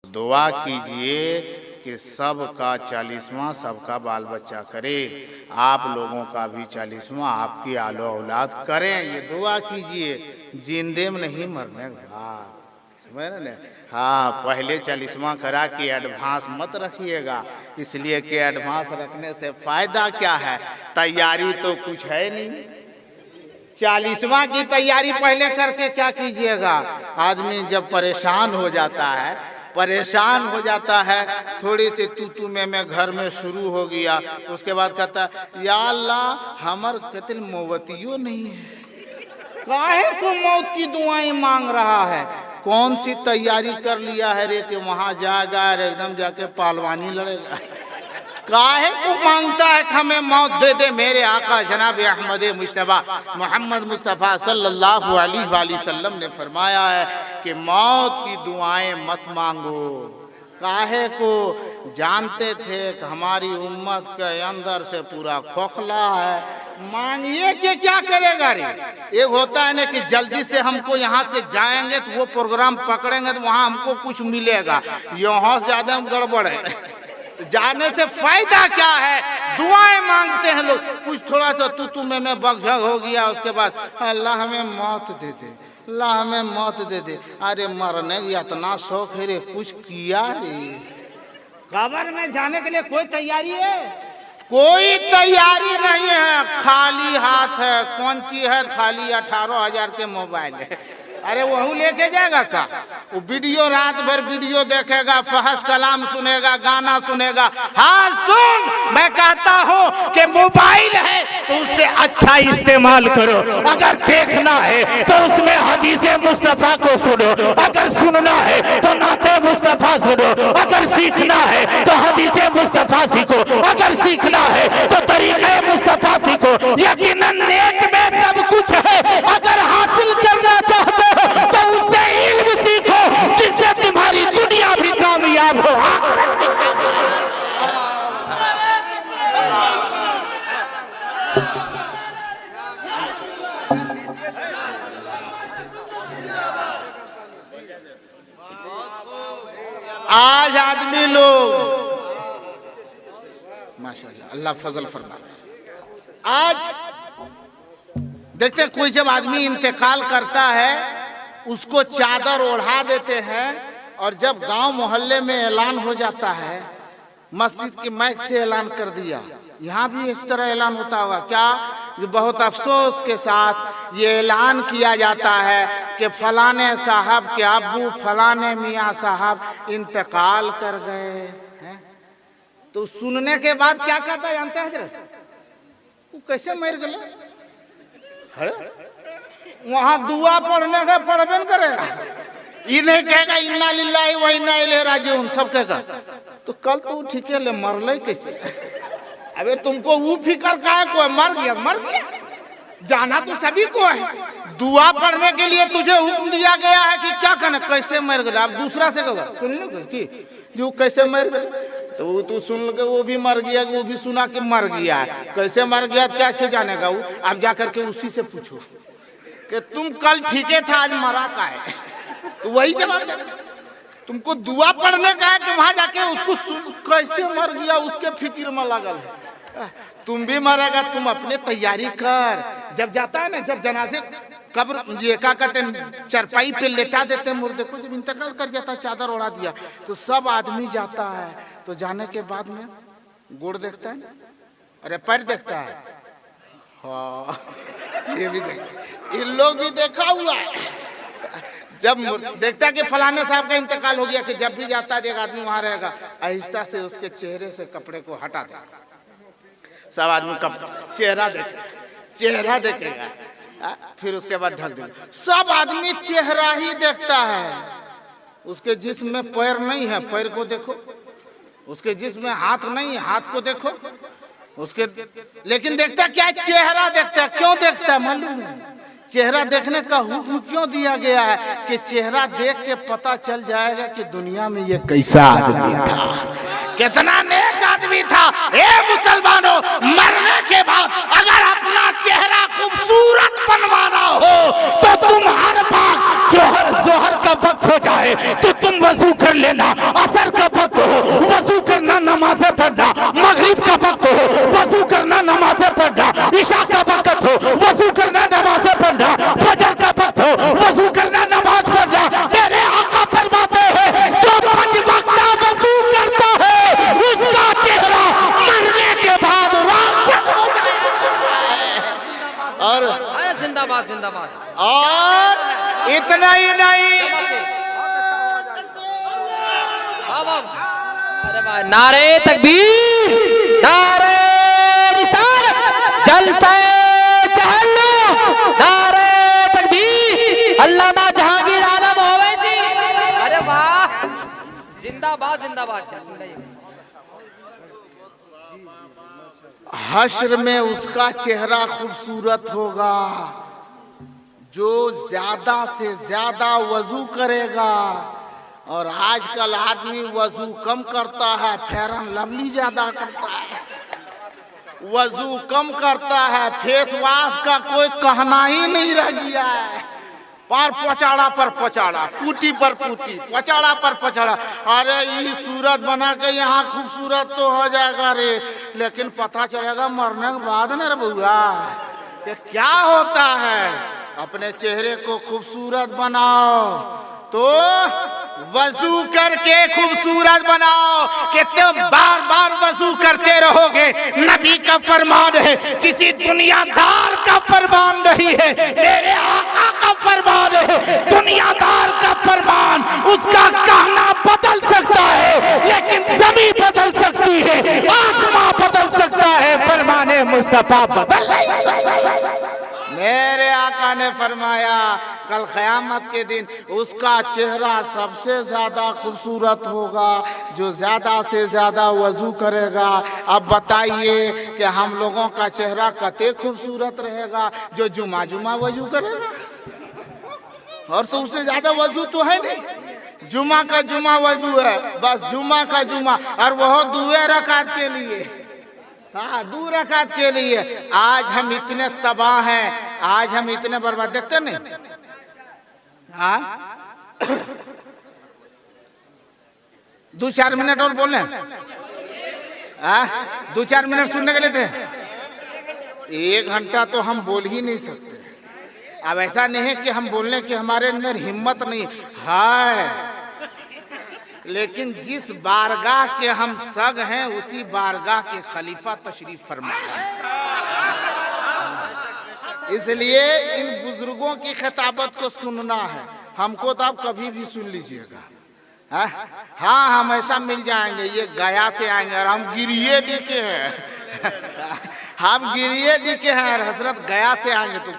दुआ कीजिए कि सबका 40वां सबका बाल बच्चा करे, आप लोगों का भी 40वां आपकी आलो औलाद करें, ये दुआ कीजिए। जिंदे में नहीं मरने बाद, समझ रहे ना? हाँ, पहले 40वां करा के एडवांस मत रखिएगा, इसलिए कि एडवांस रखने से फायदा क्या है, तैयारी तो कुछ है नहीं। 40वां की तैयारी पहले करके क्या कीजिएगा। आदमी जब परेशान हो जाता है, थोड़ी सी तू में घर में शुरू हो गया, उसके बाद कहता है या अल्लाह हमर कतिल मोवतियो नहीं है, काहे को मौत की दुआएं मांग रहा है। कौन सी तैयारी कर लिया है रे कि वहां जाएगा और एकदम जाके पहलवानी लड़ेगा। काहे को मांगता है कि हमें मौत दे दे। मेरे आका जनाब अहमद मुस्तफ़ा मोहम्मद मुस्तफ़ा सल्लल्लाहु अलैहि वसल्लम ने फरमाया है कि मौत की दुआएं मत मांगो। काहे को, जानते थे कि हमारी उम्मत के अंदर से पूरा खोखला है, मांगिए कि क्या करेगा रे। एक होता है ना कि जल्दी से हमको यहाँ से जाएंगे तो वो प्रोग्राम पकड़ेंगे तो वहाँ हमको कुछ मिलेगा, यहाँ से ज्यादा गड़बड़ है। तो जाने से फायदा क्या है, दुआएं मांगते हैं लोग। कुछ थोड़ा सा तू में बगझग हो गया, उसके बाद अल्लाह हमें मौत दे दे, अल्लाह हमें मौत दे दे। अरे मरने की इतना शौक है रे, कुछ किया रे। कब्र में जाने के लिए कोई तैयारी है? कोई तैयारी नहीं है, खाली हाथ है। कौन सी है? खाली 18,000 के मोबाइल है। अरे वही लेके जाएगा का? वो वीडियो रात भर वीडियो देखेगा, फहश कलाम सुनेगा, गाना सुनेगा। हाँ सुन, मैं कहता हूँ कि मोबाइल है तो उससे अच्छा इस्तेमाल करो। अगर देखना है तो उसमें हदीसे मुस्तफा को सुनो, अगर सुनना है तो नाते मुस्तफा सुनो, अगर सीखना है तो हदीसे मुस्तफा सीखो, अगर सीखना है तो तरीके मुस्तफा सीखो। यकीनन नेक में सब कुछ है, अगर हासिल करना चाहते तो उससे इल्म सीखो जिससे तुम्हारी दुनिया भी कामयाब हो। आज आदमी लोग माशाअल्लाह अल्लाह फजल फरमा, आज देखते हैं कोई जब आदमी इंतकाल करता है उसको चादर ओढ़ा देते हैं, और जब गांव मोहल्ले में ऐलान हो जाता है, मस्जिद की माइक से ऐलान कर दिया, यहाँ भी इस तरह ऐलान होता होगा क्या? बहुत अफसोस के साथ ये ऐलान किया जाता है कि फलाने साहब के अब्बू फलाने मियाँ साहब इंतकाल कर गए हैं। तो सुनने के बाद क्या कहता है जानते हैं हजरत? वो कैसे मर गए? वहां दुआ पढ़ने का पढ़बे करेगा, ये नहीं कहेगा इन्ना लिल्लाहि व इन्ना इलैहि राजिऊन, सब कहेगा तो कल तो ठीक है ले मरले कैसे? अबे तुमको वो फिक्र का है, कोई मर गया मर गया, जाना तो सभी को है। दुआ पढ़ने के लिए तुझे हुक्म दिया गया है कि क्या करना, कैसे मर गया। आप दूसरा से कहोगे सुन लो कि जो कैसे मर गए, तो वो तू सुन के वो भी मर गया, वो भी सुना कि मर गया है, कैसे मर गया कैसे जानेगा वो? आप जाकर के उसी से पूछो कि तुम कल ठीके था आज मरा का है, तो वही जवाब देगा। तुमको दुआ पढ़ने का है कि वहां जाके उसको कैसे मर गया उसके फिक्र में लगल है। तुम भी मरेगा, तुम अपने तैयारी कर। जब जाता है ना, जब जनाजे कब्र ये क्या कहते हैं चरपाई पे लेटा देते हैं मुर्दे को, जब इंतकाल कर जाता है चादर ओढ़ा दिया तो सब आदमी जाता है, तो जाने के बाद में गोड़ देखता है, अरे पैर देखता है, हाँ ये भी देख, इन लोग भी देखा हुआ है। जब देखता है कि फलाने साहब का इंतकाल हो गया, कि जब भी जाता है एक आदमी वहां रहेगा, आहिस्ता से उसके चेहरे से कपड़े को हटा देगा, सब आदमी का चेहरा देखेगा, फिर उसके बाद ढक देगा। सब आदमी चेहरा ही देखता है, उसके जिस्म में पैर नहीं है, पैर को देखो, उसके जिस्म में हाथ नहीं है, हाथ को देखो उसके, लेकिन देखता क्या? चेहरा देखता है। क्यों देखता है मालूम है? चेहरा देखने का हुक्म क्यों दिया गया है कि चेहरा देख के पता चल जाएगा कि दुनिया में ये कैसा आदमी था, कितना नेक आदमी था। ए मुसलमानों, मरने के बाद अगर अपना चेहरा खूबसूरत बनवाना हो तो तुम हर बार जोहर का वक्त हो जाए तो तुम वजू कर लेना, और इतना ही नहीं, अरे वाह, नारे तकबीर, नारे रिसालत, जलसे चहल्लू, नारे तकबीर, अल्लामा जहांगीर आलम ओवैसी। अरे वाह, जिंदाबाद जिंदाबाद। हश्र में उसका चेहरा खूबसूरत होगा जो ज्यादा से ज्यादा वजू करेगा। और आजकल आदमी वजू कम करता है, फेरन लवली ज्यादा करता है। वजू कम करता है, फेस वॉश का कोई कहना ही नहीं रह गया है। पर पचाड़ा पर पचाड़ा, पुटी पर पुटी, पचाड़ा पर पचाड़ा। अरे ये सूरत बना के यहाँ खूबसूरत तो हो जाएगा रे, लेकिन पता चलेगा मरने के बाद न रे बउआ कि क्या होता है। अपने चेहरे को खूबसूरत बनाओ तो वजू करके खूबसूरत बनाओ। कि तुम बार बार वजू करते रहोगे, नबी का फरमान है, किसी दुनियादार का फरमान नहीं है, मेरे आका का फरमान है। दुनियादार का फरमान, उसका कहना बदल सकता है, लेकिन ज़मीन बदल सकती है, आसमां बदल सकता है, फरमाने मुस्तफा बदल नहीं सकता। मेरे आका ने फरमाया कल क़यामत के दिन उसका चेहरा सबसे ज्यादा खूबसूरत होगा जो ज्यादा से ज्यादा वजू करेगा। अब बताइए कि हम लोगों का चेहरा कते खूबसूरत रहेगा जो जुमा जुमा वजू करेगा। और तो उससे ज्यादा वजू तो है नहीं, जुमा का जुमा वजू है, बस जुमा का जुमा, और वह दुए रकात के लिए, हाँ 2 रकात के लिए। आज हम इतने तबाह हैं, आज हम इतने बर्बाद, देखते नहीं हाँ 2-4 मिनट और बोले, हाँ 2-4 मिनट सुनने के लिए थे, 1 घंटा तो हम बोल ही नहीं सकते। अब ऐसा नहीं है कि हम बोलने की हमारे अंदर हिम्मत नहीं है, लेकिन जिस बारगाह के हम सग हैं उसी बारगाह के खलीफा तशरीफ फरमा है। इसलिए इन बुजुर्गों की खिताबत को सुनना है हमको, तो आप कभी भी सुन लीजिएगा। हाँ हम ऐसा मिल जाएंगे, ये गया से आएंगे और हम गिरिए दिखे हैं हम गिरिए दिखे हैं और हजरत गया से आएंगे, तो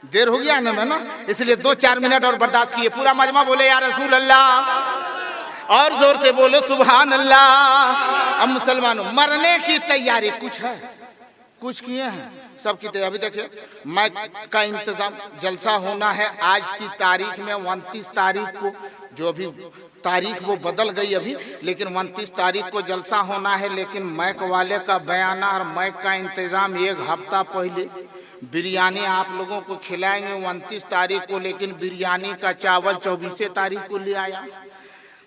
देर हो गया ना, इसलिए 2-4 मिनट और बर्दाश्त किए। पूरा मजमा बोले या रसूल अल्लाह, और जोर से बोलो सुभान अल्लाह। अब मुसलमानों, मरने की तैयारी कुछ है, कुछ किए हैं, सब की तैयारी। देखिए माइक का इंतजाम, जलसा होना है आज की तारीख में 29 तारीख को, जो भी तारीख वो बदल गई अभी, लेकिन 29 तारीख को जलसा होना है। लेकिन माइक वाले का बयाना और माइक का इंतजाम 1 हफ्ता पहले। बिरयानी आप लोगों को खिलाएंगे 29 तारीख को, लेकिन बिरयानी का चावल 24 तारीख को ले आया।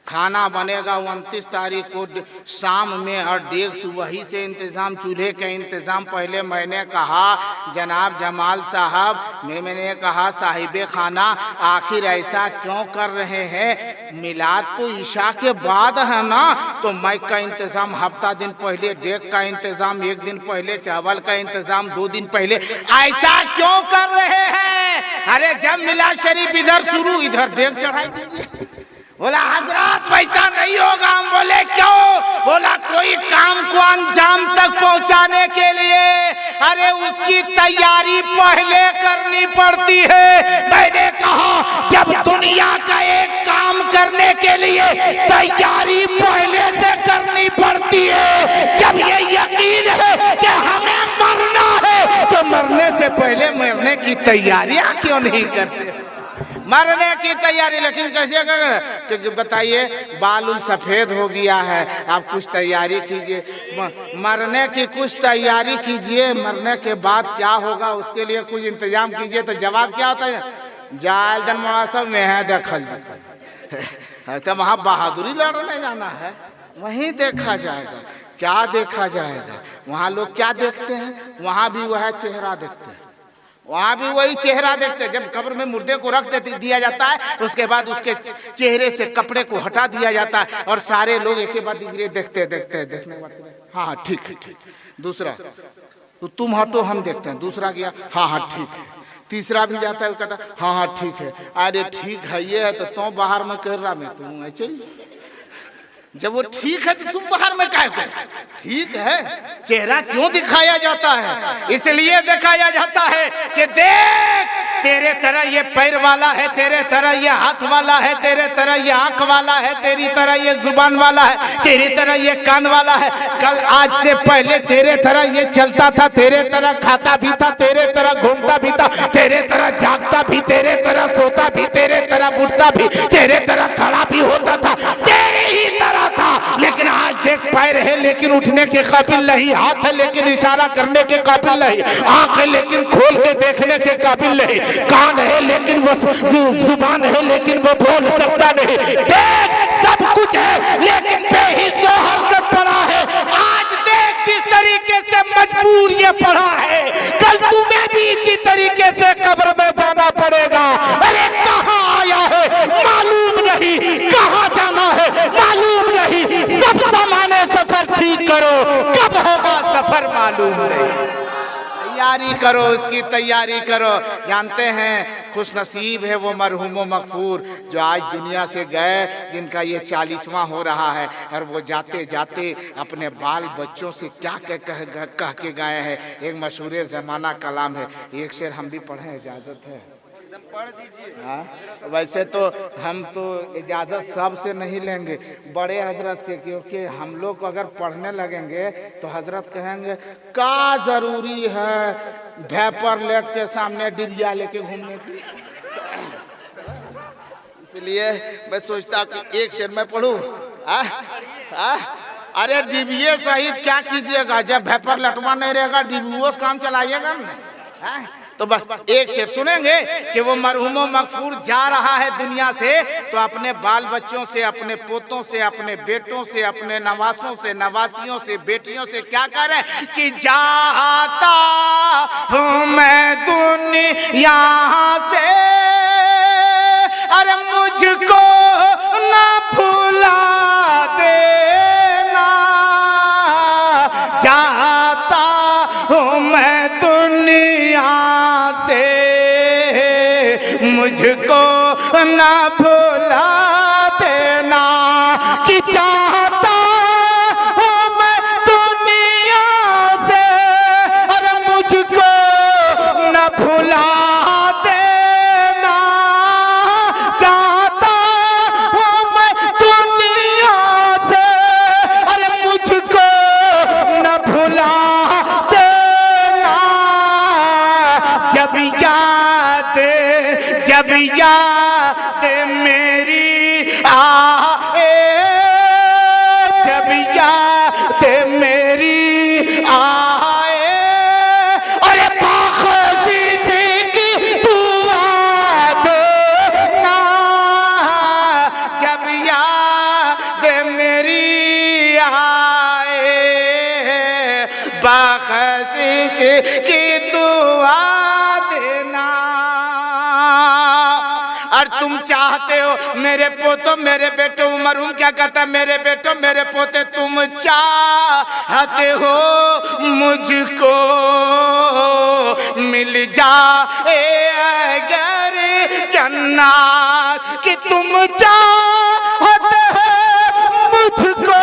खाना बनेगा 29 तारीख को शाम में, और डेग वही से इंतज़ाम, चूल्हे का इंतज़ाम। पहले मैंने कहा जनाब जमाल साहब, मैंने कहा साहिबे खाना, आखिर ऐसा क्यों कर रहे हैं, मिलाद तो ईशा के बाद है ना, तो माइक का इंतज़ाम हफ्ता दिन पहले, डेग का इंतज़ाम 1 दिन पहले, चावल का इंतज़ाम 2 दिन पहले, ऐसा क्यों कर रहे हैं। अरे जब मिलाद शरीफ इधर शुरू, इधर डेग चढ़ाई दीजिए। बोला हजरत वैसा नहीं होगा। हम बोले क्यों? बोला कोई काम को अंजाम तक पहुंचाने के लिए अरे उसकी तैयारी पहले करनी पड़ती है। मैंने कहा जब दुनिया का एक काम करने के लिए तैयारी पहले से करनी पड़ती है, जब ये यकीन है कि हमें मरना है, तो मरने से पहले मरने की तैयारियां क्यों नहीं करते? मरने की तैयारी लेकिन कैसे करें? क्योंकि बताइए बाल सफेद हो गया है, आप कुछ तैयारी कीजिए, मरने की कुछ तैयारी कीजिए, मरने के बाद क्या होगा उसके लिए कुछ इंतजाम कीजिए। तो जवाब क्या होता है? जाल दिन मौसम में है दखल, तो वहाँ बहादुरी लड़ने जाना है, वहीं देखा जाएगा। क्या देखा जाएगा? वहाँ लोग क्या देखते हैं? वहाँ भी वह चेहरा देखते हैं, वहाँ भी वही चेहरा देखते हैं। जब कब्र में मुर्दे को रख दिया जाता है, उसके बाद उसके चेहरे से कपड़े को हटा दिया जाता है और सारे लोग एक के बाद देखते देखने के बाद हाँ ठीक है, ठीक। दूसरा तो तुम हटो हम देखते हैं, दूसरा गया हाँ ठीक है, तीसरा भी जाता है, वो कहता हाँ हाँ ठीक है। अरे ठीक है ये है तो बाहर में कह रहा मैं तुम चल, जब वो ठीक है तो तुम बाहर में काहे को? ठीक है, चेहरा क्यों दिखाया जाता है? इसलिए दिखाया जाता है कि देख तेरे तरह ये पैर वाला है, तेरे तरह ये हाथ वाला है, तेरे तरह ये आंख वाला है, तेरी तरह ये जुबान वाला है, तेरी तरह ये कान वाला है। कल आज से पहले तेरे तरह ये चलता था, तेरे तरह खाता भी था, तेरे तरह घूमता भी था, तेरे तरह जागता भी, तेरे तरह सोता भी, तेरे तरह उठता भी, तेरे तरह खड़ा भी होता था, तेरे ही तरह था। लेकिन आज देख पैर है लेकिन उठने के काबिल नहीं, हाथ है लेकिन इशारा करने के काबिल नहीं, आंख है लेकिन खोल के देखने के काबिल नहीं, कान है लेकिन वो जुबान है लेकिन वो बोल सकता नहीं। देख सब कुछ है लेकिन बेहिस्सा हरकत पड़ा है। आज देख किस तरीके से मजबूर ये पड़ा है, कल तुम्हें भी इसी तरीके से कब्र में जाना पड़ेगा। अरे कहाँ आया है मालूम नहीं, कहाँ जाना है मालूम नहीं, सब सामान्य सफर ठीक करो, कब होगा सफर मालूम नहीं। तैयारी करो, इसकी तैयारी करो। जानते हैं खुश नसीब है वो मरहूम मगफूर जो आज दुनिया से गए, जिनका ये 40वां हो रहा है, और वो जाते जाते अपने बाल बच्चों से क्या कह के गए हैं। एक मशहूर ज़माना कलाम है, एक शेर हम भी पढ़ें, इजाज़त है? पढ़ दीजिए। हाँ, वैसे तो हम तो इजाज़त सब से नहीं लेंगे, बड़े हजरत से, क्योंकि हम लोग को अगर पढ़ने लगेंगे तो हजरत कहेंगे का जरूरी है भेपर लेट के सामने डिबिया लेके घूमने की। इसलिए मैं सोचता कि एक शेर में पढ़ूं। अरे डिबिये सहित क्या कीजिएगा, जब भेपर लटवा नहीं रहेगा डिबियों से काम चलाइएगा ना। तो बस एक शेर सुनेंगे कि वो मरहूम मगफूर जा रहा है दुनिया से, तो अपने बाल बच्चों से, अपने पोतों से, अपने बेटों से, अपने नवासों से, नवासियों से, बेटियों से क्या करे कि जाता हूँ मैं दुनिया से, अरे मुझको ना भुला देना, जाता हूँ मैं दुनिया से, मुझको ना भुला देना, कि चाहता हूँ मैं दुनिया से, अरे मुझको ना भुला देना, चाहता हूँ मैं दुनिया से, अरे मुझको ना भुला देना। जब याद मेरी आए, जब याद मेरी आए, अरे बख्शिश की दुआ देना, जब याद मेरी आए, बख्शिश की दुआ देना। और तुम चाहते हो मेरे पोतों मेरे बेटों, मरहूम क्या कहता है, मेरे बेटों मेरे पोते, तुम चाहते हो मुझको मिल जाए अगर जन्नत, कि तुम चाहते हो मुझको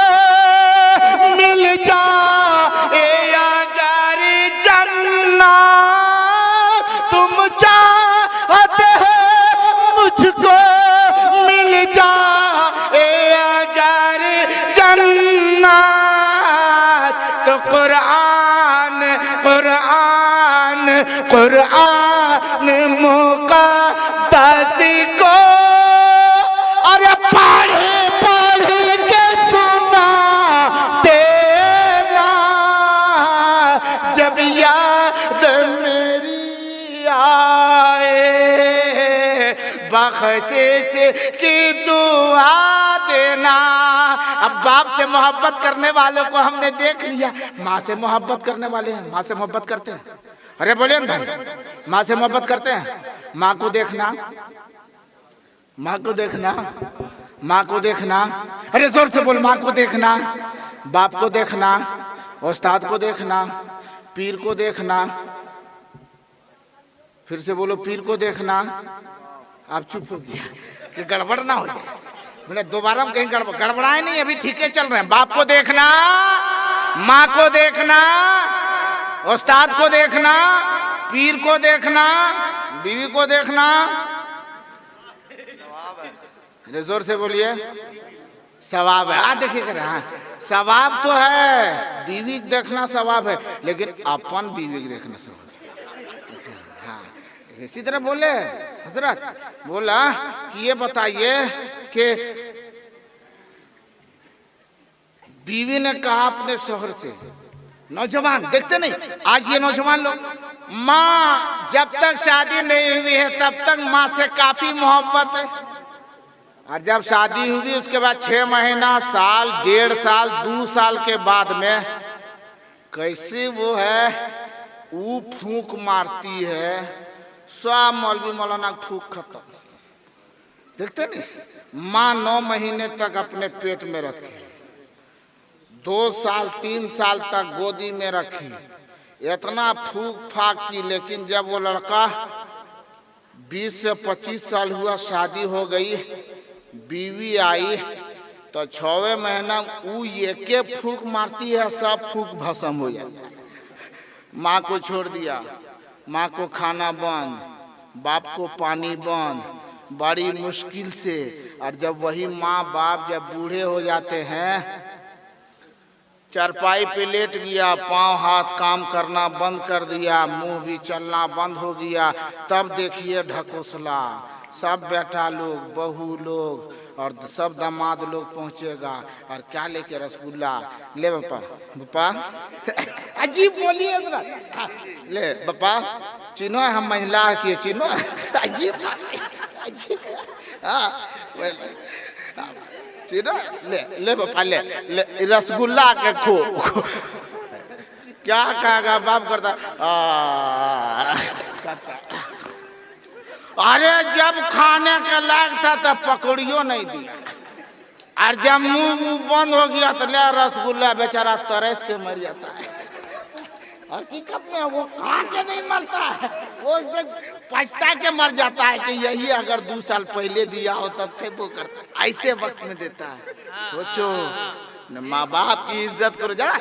मिल जाए अगर जन्नत, तुम चाहते हो मुझको मिल जाए अगर जन्नत, तो कुरान कुरान कुरान मुक़द्दस को अरे पढ़ पढ़ के सुना देना, जब याद मेरी आए, बख्शिश की दुआ देना। अब बाप से मोहब्बत करने वालों को हमने देख लिया, माँ से मोहब्बत करने वाले हैं, माँ से मोहब्बत करते हैं। अरे बोलिए भाई, माँ से मोहब्बत करते हैं? माँ को देखना, माँ को देखना, माँ को देखना, अरे जोर से बोल, माँ को देखना, बाप को देखना, उस्ताद को देखना, पीर को देखना, फिर से बोलो पीर को देखना। आप चुप हो गया कि गड़बड़ ना हो जाए। बोले दोबारा हम कहीं गड़बड़ाए नहीं, अभी ठीक है चल रहे हैं। बाप को देखना, माँ को देखना, उस्ताद को देखना, पीर को देखना, बीवी को देखना। जोर से बोलिए सवाब है। देखिए कर हाँ सवाब तो है, बीवी देखना सवाब है, लेकिन अपन बीवी को देखना सवाब है। हाँ इसी तरह बोले हजरत बोला कि ये बताइए कि बीवी ने कहा अपने शोहर से, नौजवान देखते नहीं आज ये नौजवान लोग, माँ जब तक शादी नहीं हुई है तब तक माँ से काफी मोहब्बत है, और जब शादी हुई उसके बाद 6 महीना, साल, 1.5 साल, 2 साल के बाद में कैसे वो है वो फूंक मारती है, सब मौलवी मौलाना फूंक खत्म। देखते नहीं माँ 9 महीने तक अपने पेट में रखी, 2 साल 3 साल तक गोदी में रखी, इतना फूक फाक की, लेकिन जब वो लड़का 20 से 25 साल हुआ, शादी हो गई, बीवी आई तो 6वें महीना वो एक फूक मारती है, सब फूक भस्म हो जाता है। माँ को छोड़ दिया, माँ को खाना बंद, बाप को पानी बंद, बड़ी मुश्किल से। और जब वही माँ बाप जब बूढ़े हो जाते हैं, चारपाई पे लेट गया, पांव हाथ काम करना बंद कर दिया, मुंह भी चलना बंद हो गया, तब देखिए ढकोसला सब बेटा लोग, बहू लोग और सब दामाद लोग पहुंचेगा, और क्या लेके रसगुल्ला ले पापा अजीब बोलिए ले पापा, चिन्हो हम महिला की चिन्हो, अजीब चिन्हो ले पापा ले रसगुल्ला के खो क्या कहेगा बाप करता अरे जब खाने के लायक था तब पकड़ियो नहीं दिया, और जब मुंह बंद हो गया तो ले रसगुल्ला, बेचारा तरस के मर जाता है। हकीकत में वो खा के नहीं मरता है, वो पछता के मर जाता है कि यही अगर 2 साल पहले दिया हो तब फेंको करता, ऐसे वक्त में देता है। सोचो माँ बाप की इज्जत करो जरा।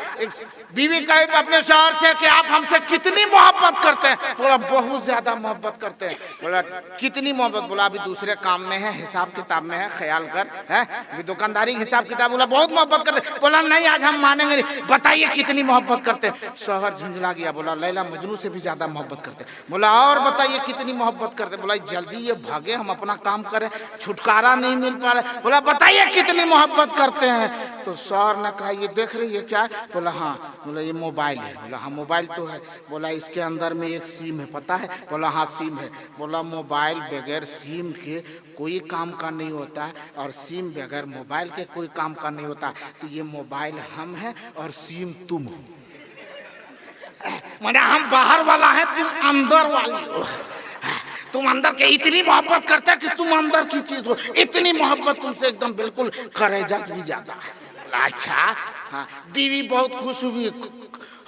बीवी कहे अपने शौहर से कि आप हमसे कितनी मोहब्बत करते हैं, बोला बहुत ज्यादा मोहब्बत करते हैं। बोला कितनी मोहब्बत, बोला अभी दूसरे काम में है, हिसाब किताब में है, ख्याल कर है अभी दुकानदारी हिसाब किताब। बोला बहुत मोहब्बत करते। बोला नहीं आज हम मानेंगे नहीं, बताइए कितनी मोहब्बत करते हैं। शौहर झुंझला गया, बोला लैला मजनू से भी ज्यादा मोहब्बत करते। बोला और बताइए कितनी मोहब्बत करते। बोला जल्दी ये भागे, हम अपना काम करें, छुटकारा नहीं मिल पा रहा। बोला बताइए कितनी मोहब्बत करते हैं। तो शौहर ने कहा ये देख रही है क्या। बोला हाँ। बोला ये मोबाइल है। बोला हाँ मोबाइल तो है। बोला इसके अंदर में एक सिम है, पता है। बोला हाँ सिम है। बोला मोबाइल बगैर सिम के कोई काम का नहीं होता है, और सिम बगैर मोबाइल के कोई काम का नहीं होता। तो ये मोबाइल हम है और सिम तुम हो, माने हम बाहर वाला है, तुम अंदर वाली हो। तुम अंदर के इतनी मोहब्बत करते कि तुम अंदर की चीज हो, इतनी मोहब्बत तुमसे एकदम बिल्कुल करेजस भी ज्यादा। अच्छा हाँ, बीवी बहुत खुश हुई,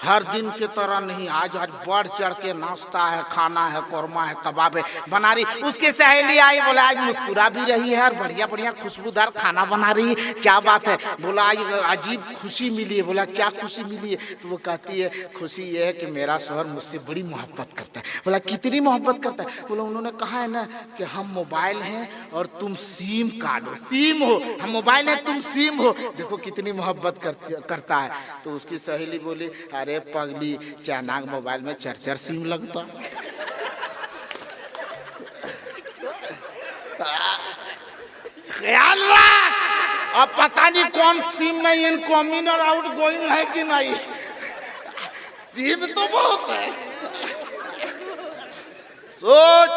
हर दिन के तरह नहीं, आज बढ़ चढ़ के नाश्ता है, खाना है, कोरमा है, कबाब है बना रही। उसकी सहेली आई, बोला आज मुस्कुरा भी रही है और बढ़िया बढ़िया खुशबूदार खाना बना रही है, क्या बात है। बोला आज अजीब खुशी मिली है। बोला क्या खुशी मिली है। तो वो कहती है खुशी ये है कि मेरा शौहर मुझसे बड़ी मोहब्बत करता है। बोला कितनी मोहब्बत करता है। बोला उन्होंने कहा है ना कि हम मोबाइल हैं और तुम सिम कार्ड हो, सिम हो, हम मोबाइल है तुम सिम हो, देखो कितनी मोहब्बत करता है। तो उसकी सहेली बोली अरे पगली चाइना मोबाइल में 4 सिम लगता। ख्याल रख, अब पता नहीं कौन सिम में इनकमिंग और आउट गोइंग है कि नहीं, सिम तो बहुत है। सोच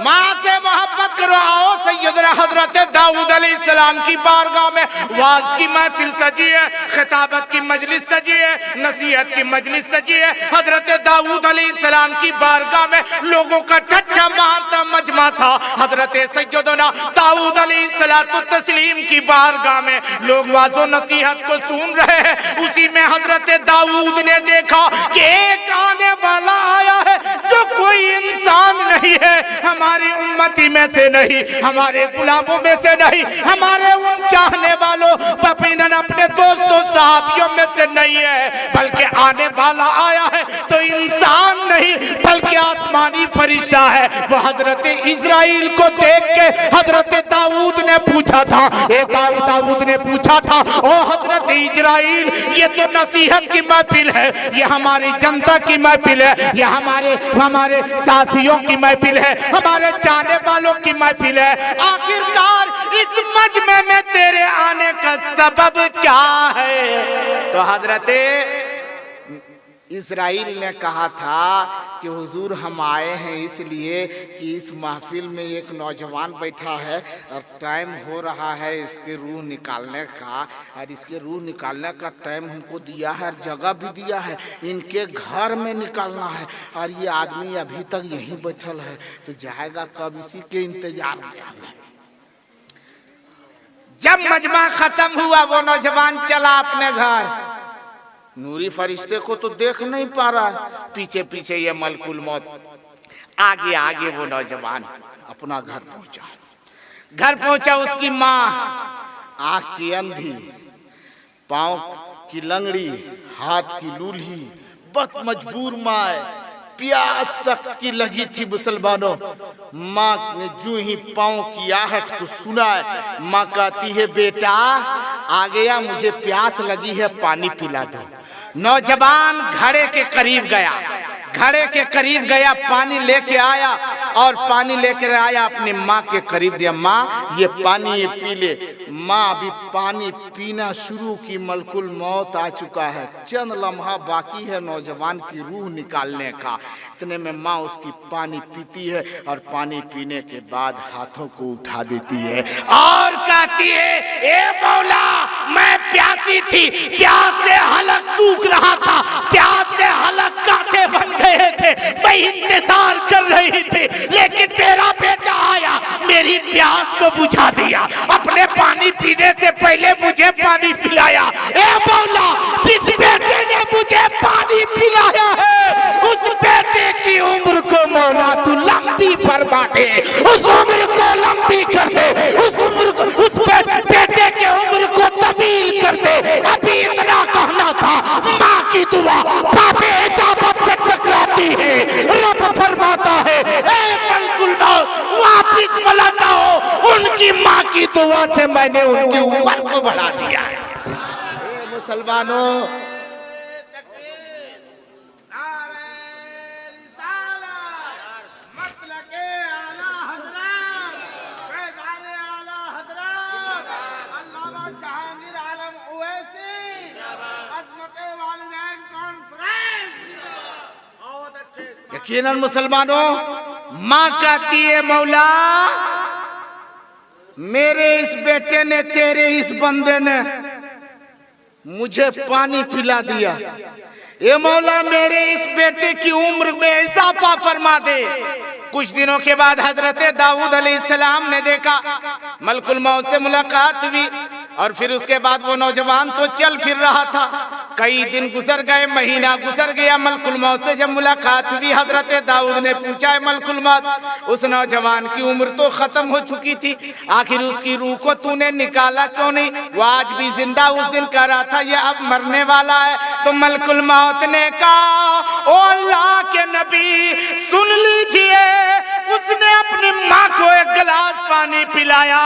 माँ से मोहब्बत करो। आओ सैयदना हजरत दाऊद अलैहिस्सलाम की बारगाह में वाज की महफिल सजी है, खिताबत की मजलिस सजी है, नसीहत की मजलिस सजी है। हजरत दाऊद अलैहिस्सलाम की बारगाह में लोगों का ठट्ठा मारता मजमा था। हजरत सैयदना दाऊद अलैहिस्सलाम की बारगाह में लोग वाजो नसीहत को सुन रहे हैं। उसी में हजरत दाऊद ने देखा कि एक आने वाला आया है जो जो कोई इंसान नहीं है हमारी उम्मती में से नहीं, हमारे गुलामों में से नहीं, हमारे उन चाहने वालों यकीनन अपने दोस्तों साहबियों में से नहीं है, बल्कि आने वाला आया है तो इंसान नहीं बल्कि आसमानी फरिश्ता है। वो हजरत इजराइल को देख के हजरत दाऊद ने पूछा था, दाऊद ने पूछा था, ओ हजरत इजराइल, ये तो नसीहत की महफिल है, ये हमारी जनता की महफिल है, ये हमारे साथियों की महफिल है, हमारे चाहने वालों की महफिल है, आखिरकार इस मजमे में तेरे आने का सबब क्या है? तो हजरत इस्राइल ने कहा था कि हुजूर हम आए हैं इसलिए कि इस महफिल में एक नौजवान बैठा है और टाइम हो रहा है इसके रूह निकालने का, और इसके रूह निकालने का टाइम हमको दिया है और जगह भी दिया है, इनके घर में निकालना है, और ये आदमी अभी तक यहीं बैठल है, तो जाएगा कब, इसी के इंतजार में है। जब मजमा खत्म हुआ वो नौजवान चला अपने घर। नूरी फरिश्ते को तो देख नहीं पा रहा है, पीछे पीछे ये मलकुल मौत, आगे आगे वो नौजवान अपना घर पहुंचा। घर पहुंचा, उसकी माँ आंख की अंधी, पांव की लंगड़ी, हाथ की लूली, बहुत मजबूर माँ है, प्यास सख्त की लगी थी मुसलमानों। माँ ने जो ही पांव की आहट को सुना है, माँ कहती है बेटा आ गया, मुझे प्यास लगी है, पानी पिला दो। नौजवान घड़े के करीब गया, घड़े के करीब गया, पानी लेके आया और पानी लेकर आया अपनी माँ के करीब दिया, माँ ये पानी ये पी ले। माँ अभी पानी पीना शुरू की, मलकुल मौत आ चुका है, चंद लम्हा बाकी है नौजवान की रूह निकालने का। इतने में माँ उसकी पानी पीती है और पानी पीने के बाद हाथों को उठा देती है और कहती है, ए मौला मैं प्यासी थी, प्यास से हलक सूख रहा था, प्यास से हलक कांटे बन गए थे, मैं इंतजार कर रही थी, लेकिन मेरा बेटा आया, मेरी प्यास को बुझा दिया, अपने पानी पीने से पहले मुझे पानी पिलाया। ए मौला, जिस बेटे ने मुझे पानी पिलाया है उस बेटे की उम्र को मौला तू लंबी फरमा दे, उस उम्र को लंबी कर दे, उस उम्र को, उस बेटे के उम्र को तवील कर दे। अभी इतना कहना था, माँ की दुआ बापे इजाजत से टकराती है, रब फरमाता है ए मलकुल मौत वापिस बुलाता हो, उनकी माँ की दुआ से मैंने उनकी उम्र को बढ़ा दिया। मुसलमानों, यकीनन मुसलमानों, माँ कहती है मौला मेरे इस बेटे ने, तेरे इस बंदे ने मुझे पानी पिला दिया, ये मौला मेरे इस बेटे की उम्र में इजाफा फरमा दे। कुछ दिनों के बाद हजरत दाऊद अलैहिस्सलाम ने देखा, मलकुल मौत से मुलाकात हुई, और फिर उसके बाद वो नौजवान तो चल फिर रहा था। कई दिन गुजर गए, महीना गुजर गया, मलकुल मौत से जब मुलाकात हुई हजरत दाऊद ने पूछा, मलकुल मौत उस नौजवान की उम्र तो खत्म हो चुकी थी, आखिर उसकी रूह को तूने निकाला क्यों नहीं? वो आज भी जिंदा उस दिन कह रहा था ये अब मरने वाला है। तो मलकुल मौत ने कहा, ओ अल्लाह के नबी सुन लीजिए, उसने अपनी माँ को एक गिलास पानी पिलाया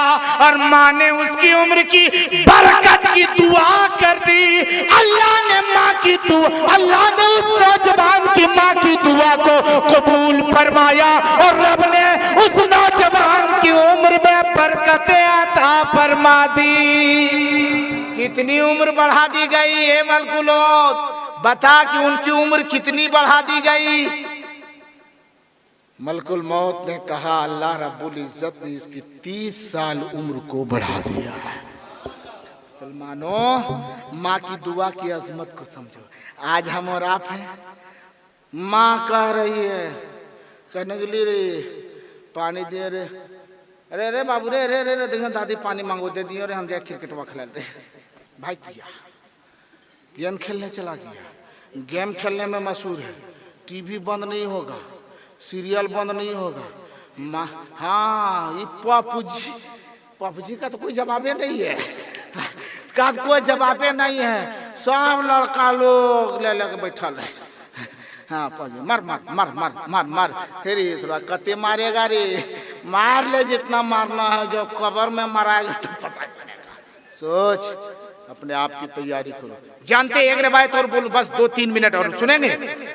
और माँ ने उसकी उम्र की बरकत की दुआ कर दी। अल्लाह ने माँ की दुआ, अल्लाह ने उस नौजवान की माँ की दुआ को कबूल फरमाया और रब ने उस नौजवान की उम्र में बरकतें अता फरमा दी। कितनी उम्र बढ़ा दी गई है मलकुल मौत? बता कि उनकी उम्र कितनी बढ़ा दी गई? मलकुल मौत ने कहा, अल्लाह रब्बुल इज्जत ने इसकी 30 साल उम्र को बढ़ा दिया है। मुसलमानों, माँ की दुआ की अजमत को समझो। आज हम और आप हैं, माँ कह रही है, कहने के लिए रे पानी दे रे, अरे रे बाबू रे रे रे देखो दादी पानी मांगो, दे दियो रे, हम जाए क्रिकेट खेल रहे। भाई किया गेम खेलने चला गया, गेम खेलने में मशहूर है, टीवी बंद नहीं होगा, सीरियल बंद नहीं होगा। हाँ, ये पबजी का तो कोई जवाबे नहीं है, इसका कोई जवाबे नहीं है। सब लड़का लोग ले लेके बैठल है। हाँ पबजी मर मर मर मर मर मर, फिर थोड़ा कते मारेगा रे, मार ले जितना मारना है, जो कब्र में मराएगा तो पता चलेगा। सोच, अपने आप की तैयारी करो। जानते एक रिवायत और बोलो, बस 2-3 मिनट और सुनेंगे।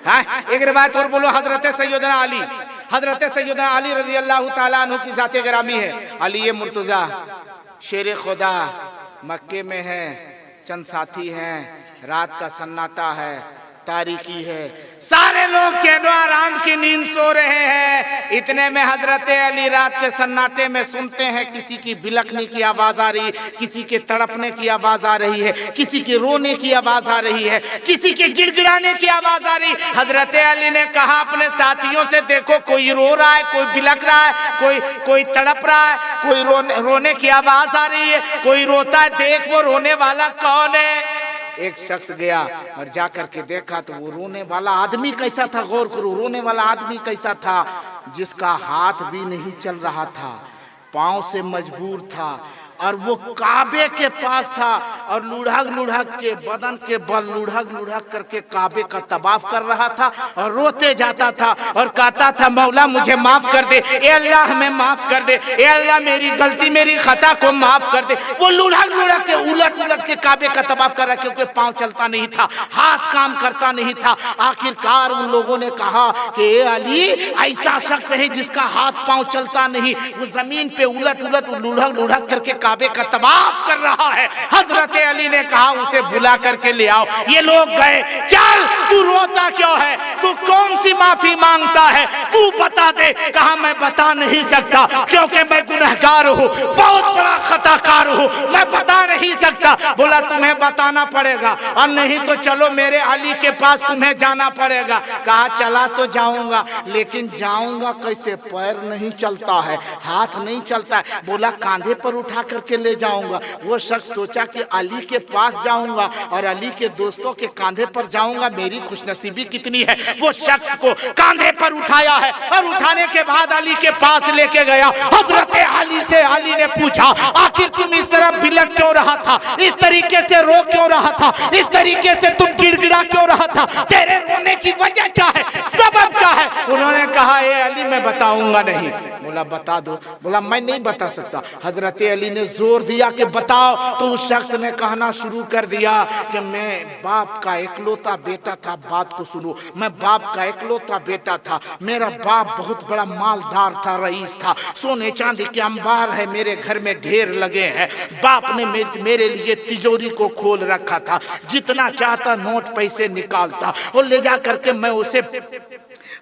हाँ, एक रिवायत और बोलो। हजरत सैयदना अली रजी अल्लाह ताला अन्हु की जाते गिरामी है। अली मुर्तजा शेर खुदा मक्के में है, चंद साथी हैं, रात का सन्नाटा है, तारीकी है, सारे लोग चैनो आराम की नींद सो रहे हैं। इतने में हजरत अली रात के सन्नाटे में सुनते हैं किसी की बिलखने की आवाज आ रही, किसी के तड़पने की आवाज आ रही है, किसी के रोने की आवाज आ रही है, किसी के गिड़गिड़ाने की आवाज आ रही। हजरत अली ने कहा अपने साथियों से, देखो कोई रो रहा है, कोई बिलख रहा है, कोई तड़प रहा है, कोई रोने की आवाज आ रही है, कोई रोता है, देख वो रोने वाला कौन है। एक शख्स गया और जाकर के देखा तो वो रोने वाला आदमी कैसा था, गौर करो, रोने वाला आदमी कैसा था, जिसका हाथ भी नहीं चल रहा था, पांव से मजबूर था, और वो काबे के पास था और लुढ़क के बदन के बल लुढ़क करके काबे का तवाफ कर रहा था और रोते जाता था और कहता था, मौला मुझे माफ कर दे, ए अल्लाह हमें माफ कर दे, ए अल्लाह मेरी गलती मेरी खता को माफ कर दे। वो लुढ़क के उलट के काबे का तवाफ कर रहा, क्योंकि पांव चलता नहीं था, हाथ काम करता नहीं था। आखिरकार उन लोगों ने कहा कि ए अली, ऐसा शख्स है जिसका हाथ पांव चलता नहीं, वो जमीन पे उलट लुढ़क करके काबे का तवाफ कर रहा है। हजरत अली ने कहा उसे बुला करके ले आओ। ये लोग गए, चल तू रोता क्यों है, तू कौन सी माफी मांगता है, तू बता दे। कहा मैं बता नहीं सकता, क्योंकि मैं गुनहगार हूँ, बहुत बड़ा खताकार हूँ, मैं बता नहीं सकता। बोला तुम्हें बताना पड़ेगा, और नहीं तो चलो मेरे अली के पास तुम्हें जाना पड़ेगा। कहा चला तो जाऊंगा, लेकिन जाऊंगा कैसे, पैर नहीं चलता है, हाथ नहीं चलता है। बोला कांधे पर उठा करके ले जाऊंगा। वो शख्स सोचा कि अली के पास जाऊंगा और अली के दोस्तों के कांधे पर जाऊंगा, मेरी खुशनसीबी कितनी है। वो शख्स को कांधे पर उठाया है और उठाने के बाद अली के पास लेके गया। हजरत अली से अली ने पूछा, आखिर तुम इस तरह बिलख क्यों रहा था, इस तरीके से रो क्यों रहा था, इस तरीके से तुम गिड़गिड़ा क्यों रहा था, तेरे रोने की वजह क्या है, सबब क्या है। उन्होंने कहा, ए अली मैं बताऊंगा नहीं। बोला बता दो। बोला मैं नहीं बता सकता। हजरत अली ने जोर दिया कि बताओ। तो उस शख्स ने कहना शुरू कर दिया कि मैं बाप का इकलौता बेटा था, बात को सुनो, मैं बाप का इकलौता बेटा था, मेरा बाप बहुत बड़ा मालदार था, रईस था, सोने चांदी के अंबार है मेरे घर में ढेर लगे हैं। बाप ने मेरे लिए तिजोरी को खोल रखा था, जितना चाहता नोट पैसे निकालता और ले जा करके मैं उसे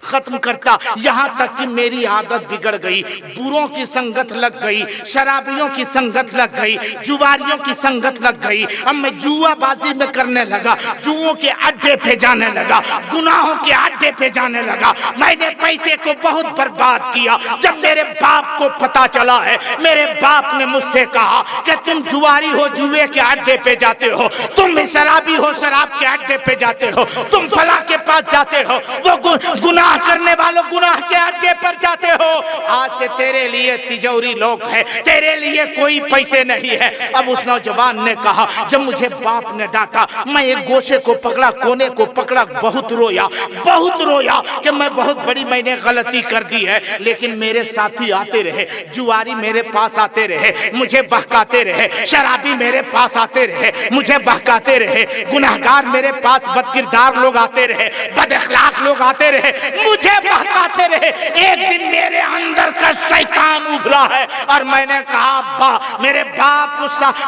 खत्म करता। यहाँ तक कि मेरी आदत बिगड़ गई, बुरों की संगत लग गई, शराबियों की संगत लग गई, जुआरियों की संगत लग गई। अब मैं जुआबाजी में करने लगा, जुओं के अड्डे पे जाने लगा, गुनाहों के अड्डे पे जाने लगा। मैंने पैसे को बहुत बर्बाद किया। जब मेरे बाप को पता चला है, मेरे बाप ने मुझसे कहा कि तुम जुआरी हो, जुए के अड्डे पे जाते हो, तुम शराबी हो, शराब के अड्डे पे जाते हो, तुम फला के पास जाते हो, वो गुनाह करने वालों गुनाह के अड्डे पर जाते हो। आज से तेरे लिए तिजोरी लोग है, तेरे लिए कोई पैसे नहीं है। अब उस नौजवान ने कहा, जब मुझे बाप ने डांटा, मैं एक गोशे को पकड़ा, कोने को पकड़ा, बहुत रोया कि मैं बहुत बड़ी मैंने गलती कर दी है। लेकिन मेरे साथी आते रहे, जुआरी मेरे पास आते रहे, मुझे बहकाते रहे, शराबी मेरे पास आते रहे, मुझे बहकाते रहे, गुनाहगार मेरे पास बदकिरदार लोग आते रहे, बदअखलाक लोग आते रहे, मुझे बहकाते रहे। एक दिन मेरे अंदर का शैतान उभरा है और मैंने कहा, मेरे बाप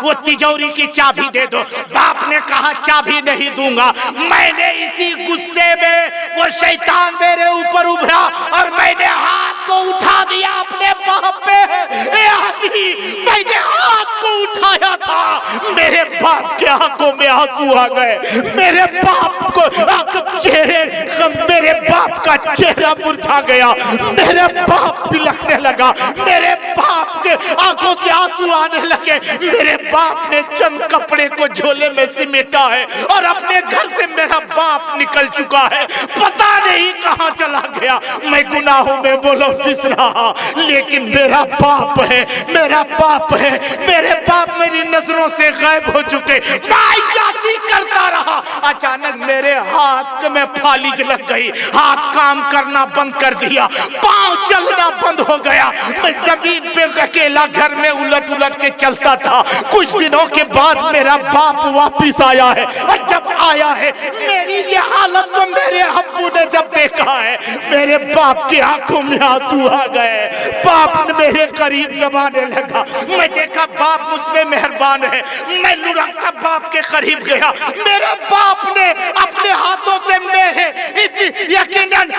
वो तिजोरी की चाबी दे दो। बाप ने कहा चाबी नहीं दूंगा। मैंने इसी गुस्से में, वो शैतान मेरे ऊपर उभरा और मैंने हाथ को उठा दिया अपने बाप पे। मैंने हाथ को उठा आया था, मेरे बाप के आंखों में आंसू आ गए, मेरे बाप को मेरे बाप का चेहरा मुरझा गया, मेरे बाप बिलखने लगा, मेरे बाप के आंखों से आंसू आने लगे। मेरे बाप ने चंद कपड़े को झोले में सिमेटा है और अपने घर से मेरा बाप निकल चुका है, पता नहीं कहां चला गया। मैं गुनाहों में बोलो पिस रहा, लेकिन मेरा बाप है, मेरा बाप है, मेरे बाप मेरी नजरों से गायब हो चुके। मैं यासी करता रहा, अचानक मेरे हाथ में फालिज लग गई, हाथ काम करना बंद कर दिया, पांव चलना बंद हो गया। मैं जमीन पे अकेला घर में उलट उलट के चलता था। कुछ दिनों के बाद मेरा बाप वापिस आया है, और जब आया है मेरी ये हालत को मेरे अब्बू ने जब देखा है, मेरे बाप की आंखों में आंसू आ गए। बाप ने मेरे करीब जब आने लगा, मैं देखा बाप मुझमें मेहरबान है, मैं लुढ़कता बाप के करीब गया। मेरे बाप ने अपने हाथों से मेरे इस यकीनन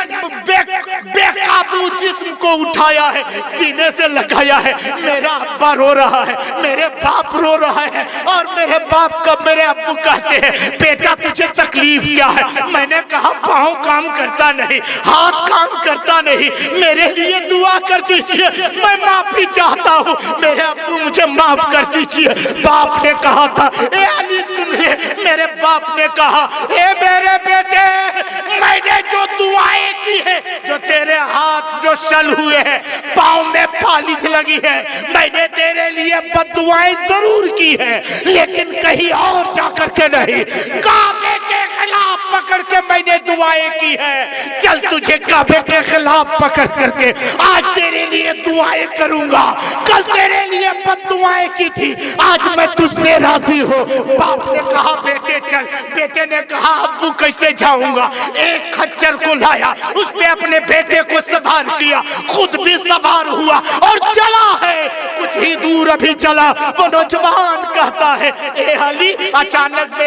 बेकाबू जिस्म को उठाया है, सीने से लगाया है। मेरा अब्बा रो रहा है, मेरे बाप रो रहा है, और मेरे बाप का मेरे अब्बू कहते हैं, बेटा तुझे तकलीफ क्या है? मैंने कहा पाँव काम करता नहीं, हाथ काम करता नहीं, मेरे लिए दुआ कर दीजिए, मैं माफी चाहता हूँ, मेरे अब्बू मुझे माफ कर दीजिए। बाप ने कहा था, ए अली सुन ले, मेरे बाप ने कहा, ए मेरे बेटे, मैंने जो दुआएं की है, जो तेरे हाथ जो शल हुए हैं, पाँव में फालिज लगी है, मैंने तेरे लिए बद्दुआएं जरूर की है, लेकिन कहीं और जाकर के नहीं, काबे के खिलाफ पकड़ के मैंने दुआएं की है। चल तुझे काबे के खिलाफ पकड़ करके आज तेरे लिए दुआएं करूंगा, कल तेरे लिए बद्दुआएं की थी, आज मैं तुझसे राजी हूँ। बाप ने कहा बेटे चल, बेटे ने कहा अब्बू कैसे जाऊंगा? एक खच्चर को लाया, उसने अपने बेटे को सवार किया, खुद भी सवार हुआ और चला है। कुछ ही दूर अभी चला, वो नौजवान कहता है, ए अली, अचानक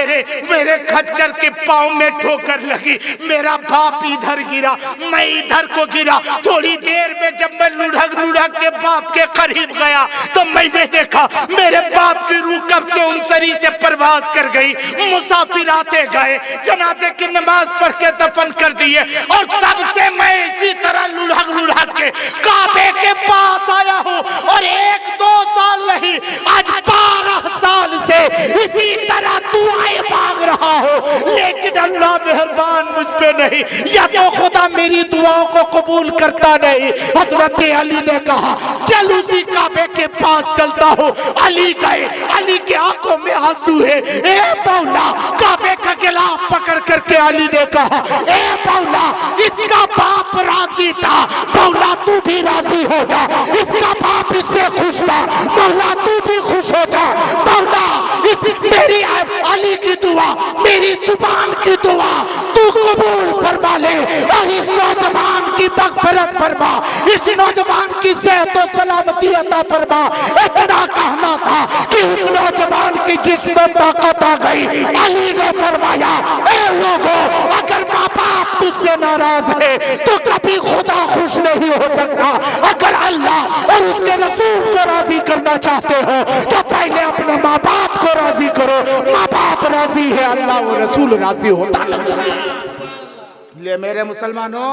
मेरे खच्चर के पाँव में ठोकर लगी, मेरा बाप इधर गिरा, मैं इधर को गिरा। थोड़ी देर में जब मैं लुढ़क के बाप के करीब गया तो मैंने देखा मेरे बाप की रूह कब से उनसरी से परवाज कर गई। मुसाफिर आते गए, जनाजे की नमाज पढ़ के दफन कर दिए, और तब से मैं इसी तरह लुढ़क के काबे के पास आया हूँ, और 1-2 साल नहीं, आज 12 साल से इसी तरह दुआएं मांग रहा हूँ, लेकिन अल्लाह मेहरबान मुझ पे नहीं, या तो खुदा मेरी दुआओं को कबूल करता नहीं। हजरत अली ने कहा चल उसी काबे के पास चलता हूँ। अली गए, अली के आंखों में आंसू है। ए मौला, काबे का गिलाफ पकड़ करके अली ने कहा, ए मौला, इसका बाप राजी था, मौला तू भी राजी हो जा, इसका बाप इससे खुश था, मौला तू भी खुश हो जा, मौला इस मेरी अली की दुआ, मेरी जुबान की दुआ तू कबूल फरमा ले, और इस नौजवान की मग़फ़िरत फरमा, इस नौजवान की सेहत और सलामती अता फरमा। इतना कहना था कि उस नौजवान की जिस्म ताकत आ गई। अली ने फरमाया, ए लोगों, अगर माँ बाप तुझसे नाराज है तो कभी खुदा खुश नहीं हो सकता। अगर अल्लाह और उसके रसूल को राजी करना चाहते हो तो पहले अपने माँ बाप को राजी करो। माँ बाप राजी है, अल्लाह और रसूल राजी होता नहीं। ले मेरे मुसलमानों,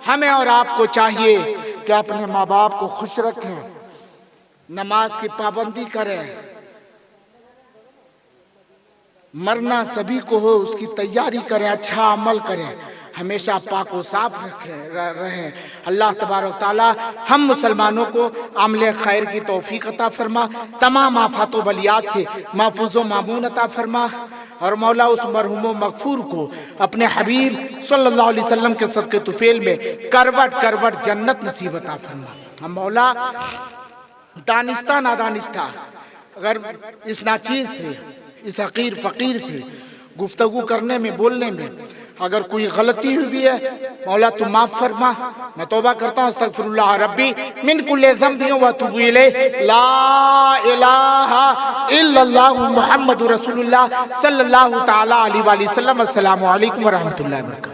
हमें और आपको चाहिए कि अपने माँ बाप को खुश रखें, नमाज की पाबंदी करें, मरना सभी को हो उसकी तैयारी करें, अच्छा अमल करें, हमेशा पाक व साफ रहें। अल्लाह तबारक ताला हम मुसलमानों को अमले खैर की तौफीक अता फरमा, तमाम आफात व बलियात से महफूज व मामून अता फरमा, और मौला उस मरहूम मगफूर को अपने हबीब सल्लल्लाहु अलैहि वसल्लम के सदक़े तुफेल में करवट करवट जन्नत नसीब अता फरमा। हम मौला दानिस्ता नादानिस्ता अगर इस नाचीज़ से, इस हकीर फ़कीर से गुफ्तगू करने में, बोलने में अगर कोई गलती हुई है, मौला तू माफ़ फरमा। मैं तौबा करता हूँ, अस्तगफिरुल्लाह रब्बी मिन कुल्लि ज़ंबिन व अतूबु इलैहि, ला इलाहा इल्लल्लाह मुहम्मदुर रसूलुल्लाह सल्लल्लाहु तआला अलैहि वसल्लम। अस्सलामु अलैकुम व रहमतुल्लाहि व बरकातहू।